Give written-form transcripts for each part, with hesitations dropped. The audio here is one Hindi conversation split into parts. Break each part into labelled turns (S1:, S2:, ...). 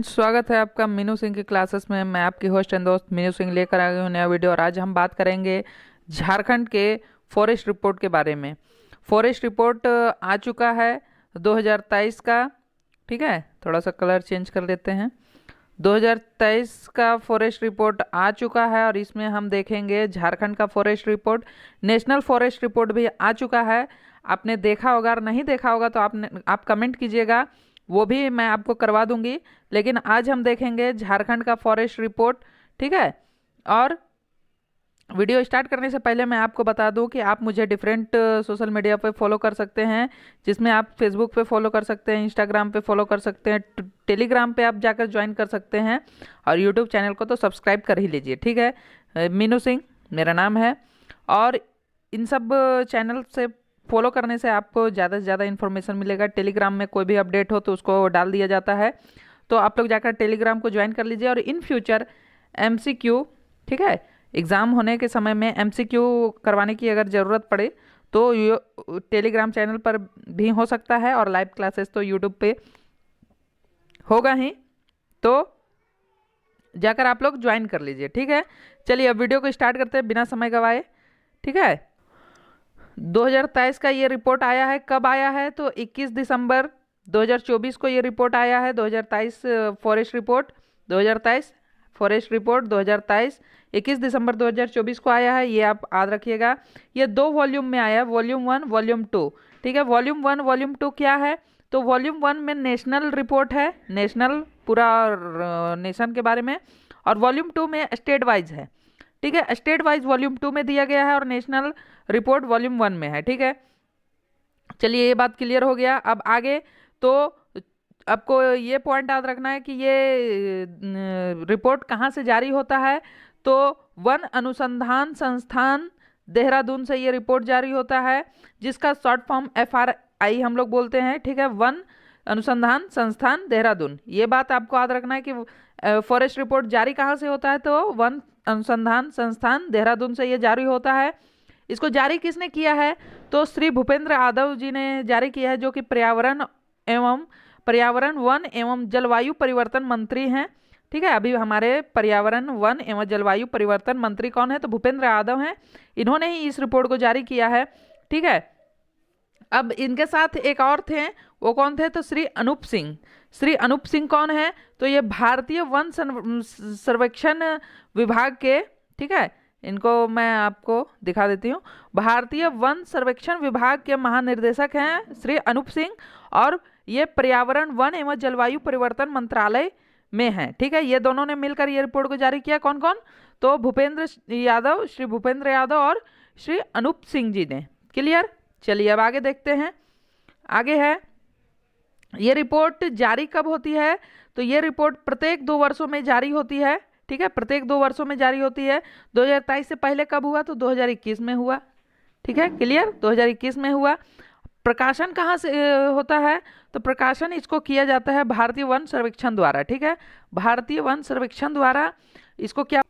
S1: स्वागत है आपका मीनू सिंह की क्लासेस में। मैं आपकी होस्ट एंड दोस्त मीनू सिंह लेकर आ गया हूँ नया वीडियो। और आज हम बात करेंगे झारखंड के फॉरेस्ट रिपोर्ट के बारे में। फॉरेस्ट रिपोर्ट आ चुका है 2023 का। ठीक है, थोड़ा सा कलर चेंज कर लेते हैं। 2023 का फॉरेस्ट रिपोर्ट आ चुका है और इसमें हम देखेंगे झारखंड का forest report. National forest report भी आ चुका है। आपने देखा होगा और नहीं देखा होगा तो आप कमेंट कीजिएगा, वो भी मैं आपको करवा दूंगी। लेकिन आज हम देखेंगे झारखंड का फॉरेस्ट रिपोर्ट। ठीक है, और वीडियो स्टार्ट करने से पहले मैं आपको बता दूं कि आप मुझे डिफरेंट सोशल मीडिया पे फॉलो कर सकते हैं, जिसमें आप फेसबुक पे फॉलो कर सकते हैं, इंस्टाग्राम पे फॉलो कर सकते हैं, टेलीग्राम पे आप जाकर ज्वाइन कर सकते हैं और यूट्यूब चैनल को तो सब्सक्राइब कर ही लीजिए। ठीक है, मीनू सिंह मेरा नाम है। और इन सब चैनल से फॉलो करने से आपको ज़्यादा से ज़्यादा इन्फॉर्मेशन मिलेगा। टेलीग्राम में कोई भी अपडेट हो तो उसको डाल दिया जाता है, तो आप लोग जाकर टेलीग्राम को ज्वाइन कर लीजिए। और इन फ्यूचर एमसीक्यू, ठीक है, एग्ज़ाम होने के समय में एमसीक्यू करवाने की अगर ज़रूरत पड़े तो टेलीग्राम चैनल पर भी हो सकता है, और लाइव क्लासेस तो यूट्यूब पे होगा ही, तो जाकर आप लोग ज्वाइन कर लीजिए। ठीक है, चलिए अब वीडियो को स्टार्ट करते हैं बिना समय गवाए। ठीक है, 2023 का ये रिपोर्ट आया है। कब आया है? तो 21 दिसंबर 2024 को ये रिपोर्ट आया है। 2023 फॉरेस्ट रिपोर्ट 2023 फॉरेस्ट रिपोर्ट 2023 21 दिसंबर 2024 को आया है। ये आप याद रखिएगा। ये 2 वॉल्यूम में आया है, वॉल्यूम 1 वॉल्यूम 2। ठीक है, वॉल्यूम 1 वॉल्यूम 2 क्या है? तो वॉल्यूम 1 में नेशनल रिपोर्ट है, नेशनल पूरा नेशन के बारे में, और वॉल्यूम 2 में स्टेट वाइज है। ठीक है, स्टेट वाइज वॉल्यूम 2 में दिया गया है और नेशनल रिपोर्ट वॉल्यूम 1 में है। ठीक है, चलिए ये बात क्लियर हो गया। अब आगे तो आपको ये पॉइंट याद रखना है कि ये रिपोर्ट कहाँ से जारी होता है। तो वन अनुसंधान संस्थान देहरादून से ये रिपोर्ट जारी होता है, जिसका शॉर्ट फॉर्म FRI हम लोग बोलते हैं। ठीक है, वन अनुसंधान संस्थान देहरादून। ये बात आपको याद रखना है कि फॉरेस्ट रिपोर्ट जारी कहाँ से होता है, तो वन अनुसंधान संस्थान देहरादून से ये जारी होता है। इसको जारी किसने किया है? तो श्री भूपेंद्र यादव जी ने जारी किया है, जो कि पर्यावरण वन एवं जलवायु परिवर्तन मंत्री हैं। ठीक है, अभी हमारे पर्यावरण वन एवं जलवायु परिवर्तन मंत्री कौन है? तो भूपेंद्र यादव हैं। इन्होंने ही इस रिपोर्ट को जारी किया है। ठीक है, अब इनके साथ एक और थे, वो कौन थे? तो श्री अनूप सिंह। श्री अनूप सिंह कौन है? तो ये भारतीय वन सर्वेक्षण विभाग के, ठीक है, इनको मैं आपको दिखा देती हूँ। भारतीय वन सर्वेक्षण विभाग के महानिर्देशक हैं श्री अनूप सिंह, और ये पर्यावरण वन एवं जलवायु परिवर्तन मंत्रालय में हैं। ठीक है, ये दोनों ने मिलकर ये रिपोर्ट को जारी किया। कौन कौन? तो भूपेंद्र यादव, श्री भूपेंद्र यादव और श्री अनूप सिंह जी ने। क्लियर? चलिए अब आगे देखते हैं। आगे है, ये रिपोर्ट जारी कब होती है? तो ये रिपोर्ट प्रत्येक 2 वर्षों में जारी होती है। ठीक है, प्रत्येक 2 वर्षों में जारी होती है। 2023 से पहले कब हुआ? तो 2021 में हुआ। ठीक है, क्लियर, 2021 में हुआ। प्रकाशन कहाँ से होता है? तो प्रकाशन इसको किया जाता है भारतीय वन सर्वेक्षण द्वारा। ठीक है, भारतीय वन सर्वेक्षण द्वारा इसको क्या,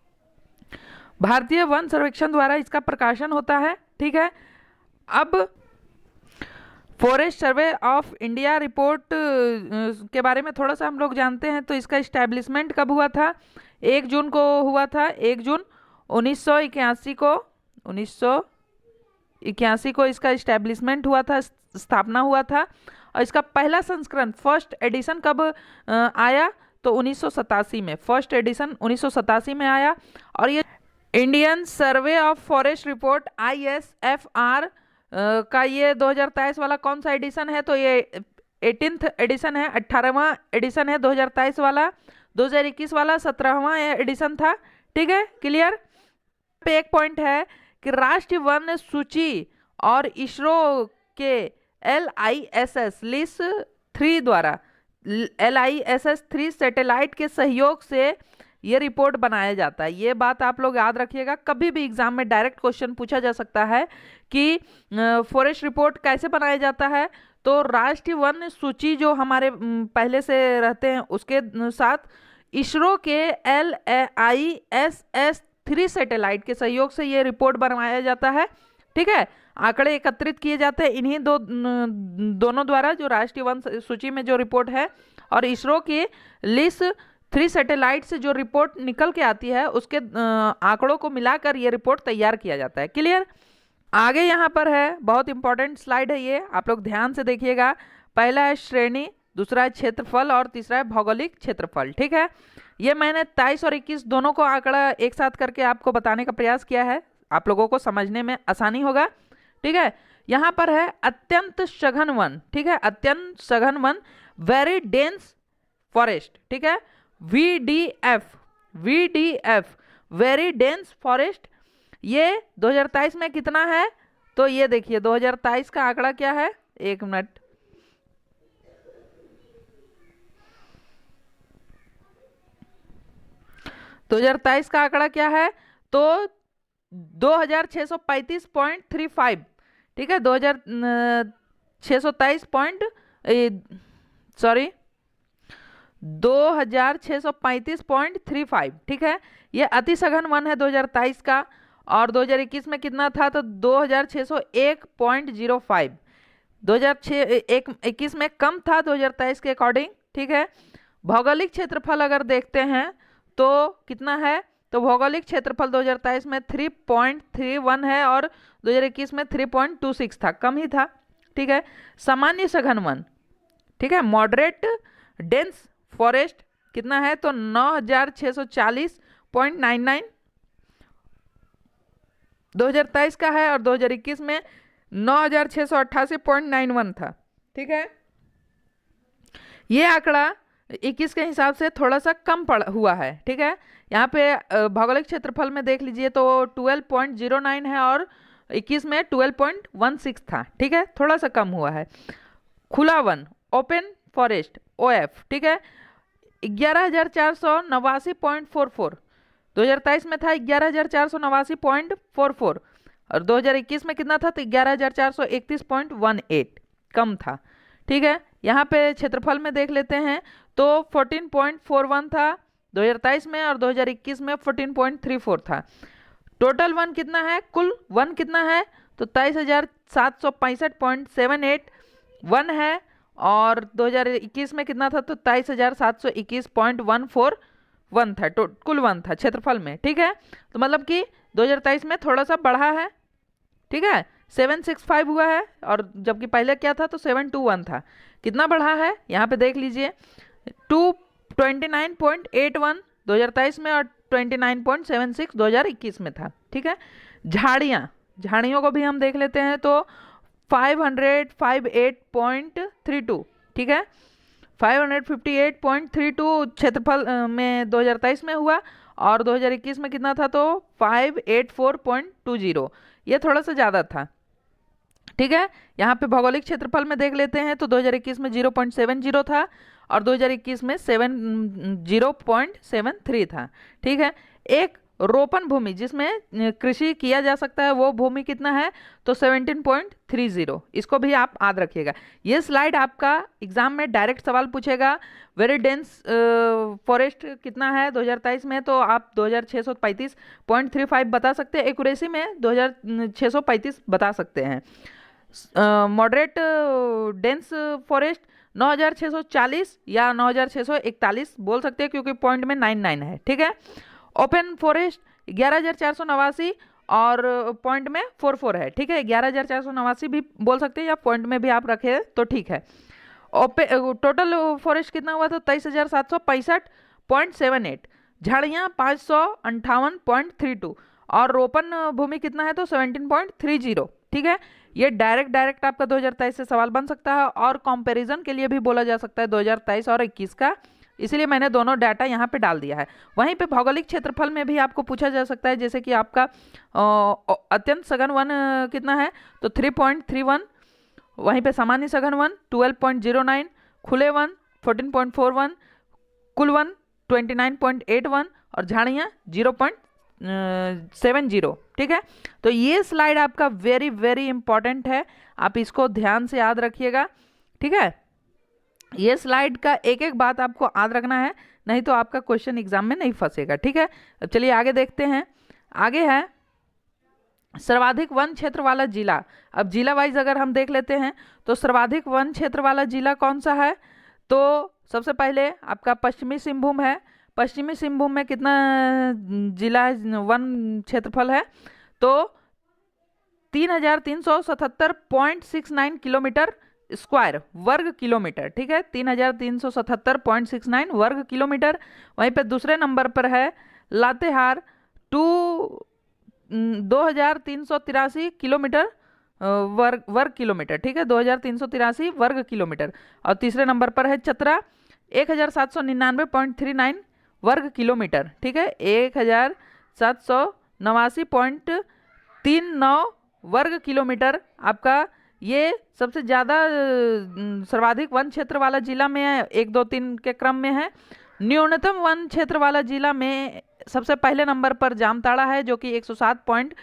S1: भारतीय वन सर्वेक्षण द्वारा इसका प्रकाशन होता है। ठीक है, अब forest survey of India report के बारे में थोड़ा सा हम लोग जानते हैं। तो इसका इस्टेब्लिशमेंट कब हुआ था? 1 जून को हुआ था। 1 जून 1981 को, 1981 को इसका इस्टेब्लिशमेंट हुआ था, स्थापना हुआ था। और इसका पहला संस्करण, फर्स्ट एडिशन कब आया? तो 1987 में, फर्स्ट एडिशन 1987 में आया। और ये Indian survey of forest report ISFR का ये 2023 वाला कौन सा एडिशन है? तो ये 18th एडिशन है, 18वां एडिशन है 2023 वाला। 2021 वाला 17वां एडिशन था। ठीक है, क्लियर। पे एक पॉइंट है कि राष्ट्रीय वन सूची और इसरो के LISS-3 द्वारा, LISS-3 सैटेलाइट के सहयोग से ये रिपोर्ट बनाया जाता है। ये बात आप लोग याद रखिएगा, कभी भी एग्जाम में डायरेक्ट क्वेश्चन पूछा जा सकता है कि फॉरेस्ट रिपोर्ट कैसे बनाया जाता है। तो राष्ट्रीय वन सूची जो हमारे पहले से रहते हैं, उसके साथ इसरो के LISS-3 सैटेलाइट के सहयोग से ये रिपोर्ट बनाया जाता है। ठीक है, आंकड़े एकत्रित किए जाते हैं इन्हीं दोनों द्वारा, जो राष्ट्रीय वन सूची में जो रिपोर्ट है और इसरो की लिस 3 सैटेलाइट से जो रिपोर्ट निकल के आती है उसके आंकड़ों को मिलाकर ये रिपोर्ट तैयार किया जाता है। क्लियर। आगे यहाँ पर है, बहुत इंपॉर्टेंट स्लाइड है ये, आप लोग ध्यान से देखिएगा। पहला है श्रेणी, दूसरा है क्षेत्रफल और तीसरा है भौगोलिक क्षेत्रफल। ठीक है, ये मैंने 23 और 21 दोनों को आंकड़ा एक साथ करके आपको बताने का प्रयास किया है, आप लोगों को समझने में आसानी होगा। ठीक है, यहाँ पर है अत्यंत सघन वन। ठीक है, अत्यंत सघन वन, वेरी डेंस फॉरेस्ट। ठीक है, VDF, VDF, very dense forest. ये 2023 में कितना है, तो ये देखिए 2023 का आंकड़ा क्या है, एक मिनट, तो 2023 का आंकड़ा क्या है, तो 2635.35। ठीक है, 2635.35। ठीक है, ये अति सघन वन है 2023 का। और 2021 में कितना था, तो 2601.05। 2021 में कम था 2023 के अकॉर्डिंग। ठीक है, भौगोलिक क्षेत्रफल अगर देखते हैं तो कितना है, तो भौगोलिक क्षेत्रफल 2023 में 3.31 है और 2021 में 3.26 था, कम ही था। ठीक है, सामान्य सघन वन, ठीक है, मॉडरेट डेंस फॉरेस्ट कितना है, तो 9640.99 2023 का है और 2021 में 9688.91 था। ठीक है, ये आंकड़ा 21 के हिसाब से थोड़ा सा कम हुआ है। ठीक है, यहाँ पे भौगोलिक क्षेत्रफल में देख लीजिए तो 12.09 है और 21 में 12.16 था। ठीक है, थोड़ा सा कम हुआ है। खुला वन, ओपन फॉरेस्ट, OF, ठीक है, 11,489.44 2023 में था, 11,489.44 और 2021 में कितना था, तो 11,431.18, कम था। ठीक है, यहाँ पे क्षेत्रफल में देख लेते हैं तो 14.41 था 2023 में और 2021 में 14.34 था। टोटल वन कितना है, कुल वन कितना है, तो 23,765.78 वन है और 2021 में कितना था, तो 23,721.14 वन था, कुल वन था क्षेत्रफल में। ठीक है, तो मतलब कि 2023 में थोड़ा सा बढ़ा है। ठीक है, 765 हुआ है और जबकि पहले क्या था, तो 721 था। कितना बढ़ा है, यहाँ पे देख लीजिए, 229.81 2023 में और 29.76 2021 में था। ठीक है, झाड़ियों को भी हम देख लेते हैं तो 558.32, ठीक है, 558.32 क्षेत्रफल में 2023 में हुआ और 2021 में कितना था, तो 584.20, ये थोड़ा सा ज़्यादा था। ठीक है, यहाँ पे भौगोलिक क्षेत्रफल में देख लेते हैं तो 2021 में 0.70 था और 2021 में 0.73 था। ठीक है, एक रोपण भूमि जिसमें कृषि किया जा सकता है वो भूमि कितना है, तो 17.30, इसको भी आप याद रखिएगा। ये स्लाइड आपका एग्जाम में डायरेक्ट सवाल पूछेगा। वेरी डेंस फॉरेस्ट कितना है 2023 में, तो आप 2635.35 बता सकते हैं, एक्यूरेसी में 2635 बता सकते हैं। मॉडरेट डेंस फॉरेस्ट 9640 या 9641 बोल सकते हैं क्योंकि पॉइंट में 99 है। ठीक है, ओपन फॉरेस्ट 11,489 और पॉइंट में 44 है। ठीक है, 11,489 भी बोल सकते हैं या पॉइंट में भी आप रखे तो ठीक है। टोटल फॉरेस्ट कितना हुआ, तो 23,765.78, झाड़ियाँ 558.32 और रोपण भूमि कितना है, तो 17.30। ठीक है, ये डायरेक्ट आपका 2023 से सवाल बन सकता है और कंपैरिजन के लिए भी बोला जा सकता है 2023 और 21 का, इसलिए मैंने दोनों डाटा यहाँ पे डाल दिया है। वहीं पे भौगोलिक क्षेत्रफल में भी आपको पूछा जा सकता है, जैसे कि आपका अत्यंत सघन वन कितना है, तो 3.31, वहीं पे सामान्य सघन वन 12.09, खुले वन 14.41, कुल वन 29.81 और झाड़ियाँ 0.70। ठीक है, तो ये स्लाइड आपका वेरी वेरी इंपॉर्टेंट है, आप इसको ध्यान से याद रखिएगा। ठीक है, ये स्लाइड का एक एक बात आपको याद रखना है, नहीं तो आपका क्वेश्चन एग्जाम में नहीं फंसेगा। ठीक है, अब चलिए आगे देखते हैं। आगे है सर्वाधिक वन क्षेत्र वाला जिला। अब जिला वाइज अगर हम देख लेते हैं तो सर्वाधिक वन क्षेत्र वाला जिला कौन सा है, तो सबसे पहले आपका पश्चिमी सिंहभूम है। पश्चिमी सिंहभूम में कितना जिला है, वन क्षेत्रफल है? तो 3377.69 किलोमीटर स्क्वायर, वर्ग किलोमीटर, ठीक है, 3377.69 वर्ग किलोमीटर। वहीं पे दूसरे नंबर पर है लातेहार, 2383 किलोमीटर वर्ग किलोमीटर, ठीक है, 2383 वर्ग किलोमीटर। और तीसरे नंबर पर है चतरा, 1799.39 वर्ग किलोमीटर, ठीक है, 1789.39 वर्ग किलोमीटर आपका ये सबसे ज़्यादा सर्वाधिक वन क्षेत्र वाला जिला में है, 1 2 3 के क्रम में है। न्यूनतम वन क्षेत्र वाला जिला में सबसे पहले नंबर पर जामताड़ा है जो कि 107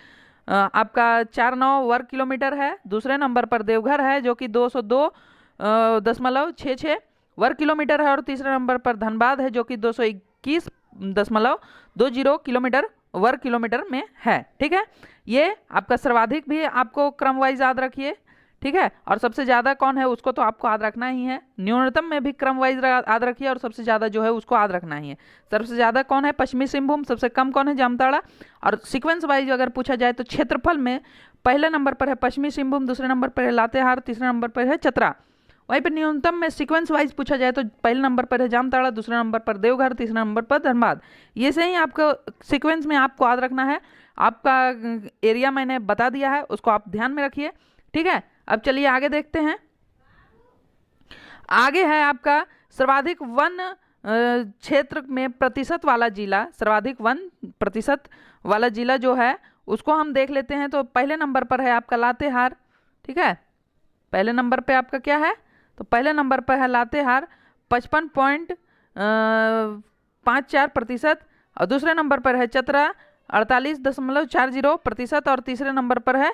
S1: आपका 49 वर्ग किलोमीटर है। दूसरे नंबर पर देवघर है जो कि 202.66 वर्ग किलोमीटर है। और तीसरे नंबर पर धनबाद है जो कि 221.20 किलोमीटर वर्ग किलोमीटर में है, ठीक है। ये आपका सर्वाधिक भी आपको क्रम वाइज याद रखिए, ठीक है। और सबसे ज़्यादा कौन है उसको तो आपको याद रखना ही है। न्यूनतम में भी क्रम वाइज याद रखिए और सबसे ज़्यादा जो है उसको याद रखना ही है। सबसे ज़्यादा कौन है? पश्चिमी सिंहभूम। सबसे कम कौन है? जामताड़ा। और सीक्वेंस वाइज अगर पूछा जाए तो क्षेत्रफल में पहले नंबर पर है पश्चिमी सिंहभूम, दूसरे नंबर पर है लातेहार, तीसरे नंबर पर है चतरा। वहीं पर न्यूनतम में सीक्वेंस वाइज पूछा जाए तो पहले नंबर पर है जामताड़ा, दूसरे नंबर पर देवघर, तीसरे नंबर पर धनबाद। ये से ही आपको सीक्वेंस में आपको याद रखना है। आपका एरिया मैंने बता दिया है, उसको आप ध्यान में रखिए, ठीक है। अब चलिए आगे देखते हैं। आगे है आपका सर्वाधिक वन क्षेत्र में प्रतिशत वाला जिला। सर्वाधिक वन प्रतिशत वाला जिला जो है उसको हम देख लेते हैं। तो पहले नंबर पर है आपका लातेहार, ठीक है। पहले नंबर पे आपका क्या है? तो पहले नंबर पर है लातेहार 55.54%। और दूसरे नंबर पर है चतरा 48.40%। और तीसरे नंबर पर है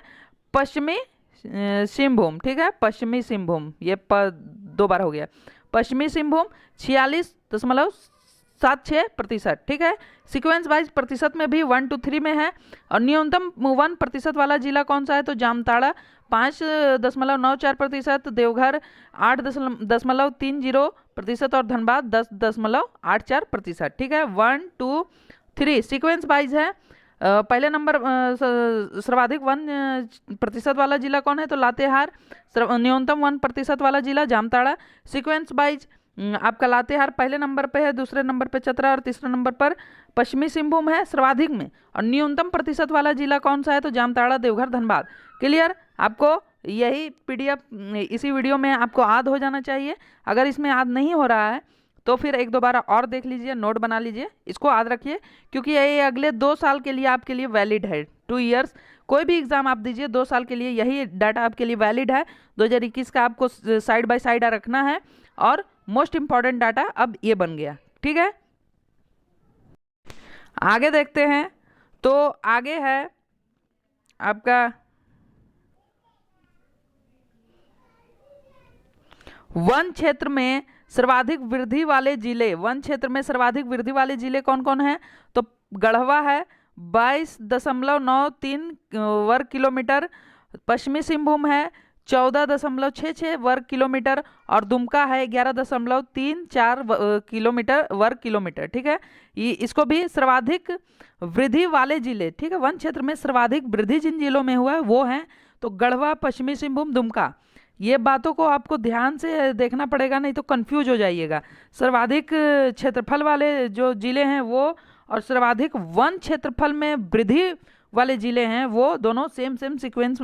S1: पश्चिमी सिंहभूम, ठीक है, पश्चिमी सिंहभूम। ये दो बार हो गया। पश्चिमी सिंहभूम 46.76%, ठीक है। सीक्वेंस वाइज प्रतिशत में भी 1 2 3 में है। और न्यूनतम 1% वाला जिला कौन सा है? तो जामताड़ा 5.94%, देवघर 8.30% और धनबाद 10.84%, ठीक है। 1 2 3 सीक्वेंस वाइज है। पहले नंबर सर्वाधिक वन प्रतिशत वाला जिला कौन है? तो लातेहार। न्यूनतम 1% वाला जिला जामताड़ा। सीक्वेंस वाइज आपका लातेहार पहले नंबर पे है, दूसरे नंबर पे चतरा और तीसरे नंबर पर पश्चिमी सिंहभूम है सर्वाधिक में। और न्यूनतम प्रतिशत वाला जिला कौन सा है? तो जामताड़ा, देवघर, धनबाद। क्लियर? आपको यही पीडीएफ इसी वीडियो में आपको याद हो जाना चाहिए। अगर इसमें याद नहीं हो रहा है तो फिर एक दो बार और देख लीजिए, नोट बना लीजिए, इसको याद रखिए, क्योंकि ये अगले 2 साल के लिए आपके लिए वैलिड है। 2 ईयर्स कोई भी एग्जाम आप दीजिए 2 साल के लिए यही डाटा आपके लिए वैलिड है। 2021 का आपको साइड बाय साइड रखना है। और मोस्ट इंपॉर्टेंट डाटा अब ये बन गया, ठीक है। आगे देखते हैं। तो आगे है आपका वन क्षेत्र में सर्वाधिक वृद्धि वाले जिले। वन क्षेत्र में सर्वाधिक वृद्धि वाले जिले कौन कौन है? तो गढ़वा है 22.93 वर्ग किलोमीटर, पश्चिमी सिंहभूम है 14.66 वर्ग किलोमीटर और दुमका है 11.34 किलोमीटर वर्ग किलोमीटर, ठीक है। ये इसको भी सर्वाधिक वृद्धि वाले जिले, ठीक है। वन क्षेत्र में सर्वाधिक वृद्धि जिन जिलों में हुआ है वो हैं तो गढ़वा, पश्चिमी सिंहभूम, दुमका। ये बातों को आपको ध्यान से देखना पड़ेगा, नहीं तो कंफ्यूज हो जाइएगा। सर्वाधिक क्षेत्रफल वाले जो जिले हैं वो और सर्वाधिक वन क्षेत्रफल में वृद्धि वाले जिले हैं वो दोनों same same sequence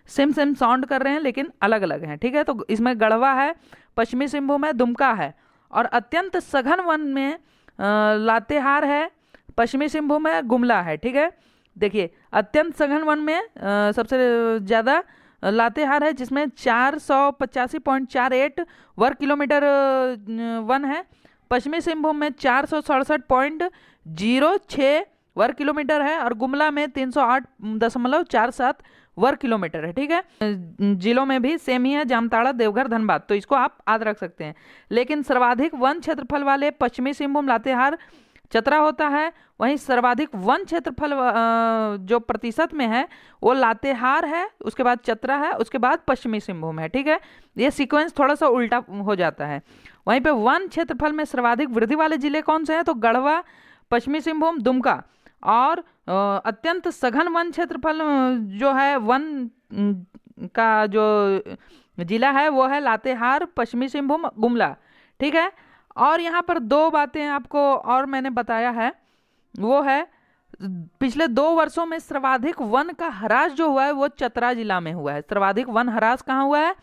S1: same same sound कर रहे हैं लेकिन अलग अलग हैं, ठीक है। तो इसमें गढ़वा है, पश्चिमी सिंहभूम है, दुमका है। और अत्यंत सघन वन में लातेहार है, पश्चिमी सिंहभूम है, गुमला है, ठीक है। देखिए अत्यंत सघन वन में सबसे ज़्यादा लातेहार है जिसमें 485.48 वर्ग किलोमीटर वन है। पश्चिमी सिंहभूम में 467.06 वर्ग किलोमीटर है और गुमला में 308.47 वर्ग किलोमीटर है, ठीक है। जिलों में भी सेम ही है, जामताड़ा, देवघर, धनबाद। तो इसको आप याद रख सकते हैं। लेकिन सर्वाधिक वन क्षेत्रफल वाले पश्चिमी सिंहभूम, लातेहार चतरा होता है। वहीं सर्वाधिक वन क्षेत्रफल जो प्रतिशत में है वो लातेहार है, उसके बाद चतरा है, उसके बाद पश्चिमी सिंहभूम है। ठीक है, ये सीक्वेंस थोड़ा सा उल्टा हो जाता है। वहीं पे वन क्षेत्रफल में सर्वाधिक वृद्धि वाले जिले कौन से हैं, तो गढ़वा, पश्चिमी सिंहभूम, दुमका। और अत्यंत सघन वन क्षेत्रफल जो है वन का जो जिला है वो है लातेहार, पश्चिमी सिंहभूम, गुमला। ठीक है, और यहाँ पर दो बातें आपको और मैंने बताया है, वो है पिछले 2 वर्षों में सर्वाधिक वन का ह्रास जो हुआ है वो चतरा जिला में हुआ है। सर्वाधिक वन ह्रास कहाँ हुआ है,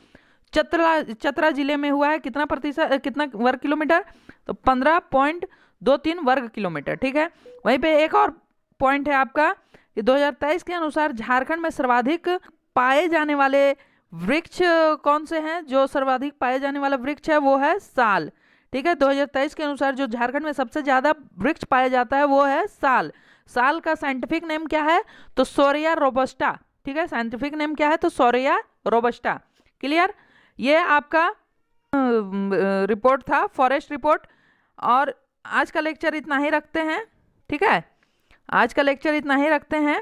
S1: चतरा जिले में हुआ है। कितना प्रतिशत, कितना वर्ग किलोमीटर, तो 15.23 वर्ग किलोमीटर। ठीक है, वहीं पे एक और पॉइंट है आपका कि 2023 के अनुसार झारखंड में सर्वाधिक पाए जाने वाले वृक्ष कौन से हैं, जो सर्वाधिक पाए जाने वाला वृक्ष है वो है साल। ठीक है, 2023 के अनुसार जो झारखंड में सबसे ज्यादा वृक्ष पाया जाता है वो है साल। साल का साइंटिफिक नेम क्या है, तो सोरिया रोबस्टा। ठीक है, साइंटिफिक नेम क्या है, तो सोरिया रोबस्टा। क्लियर, ये आपका रिपोर्ट था, फॉरेस्ट रिपोर्ट। और आज का लेक्चर इतना ही रखते हैं। ठीक है, आज का लेक्चर इतना ही रखते हैं।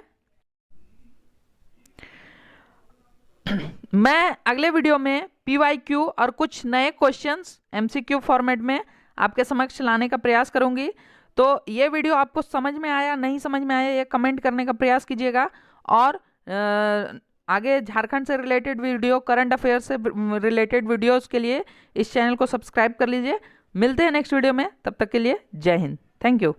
S1: मैं अगले वीडियो में PYQ और कुछ नए क्वेश्चंस MCQ फॉर्मेट में आपके समक्ष लाने का प्रयास करूंगी। तो ये वीडियो आपको समझ में आया, नहीं समझ में आया, ये कमेंट करने का प्रयास कीजिएगा। और आगे झारखंड से रिलेटेड वीडियो, करंट अफेयर से रिलेटेड वीडियोस के लिए इस चैनल को सब्सक्राइब कर लीजिए। मिलते हैं नेक्स्ट वीडियो में, तब तक के लिए जय हिंद, थैंक यू।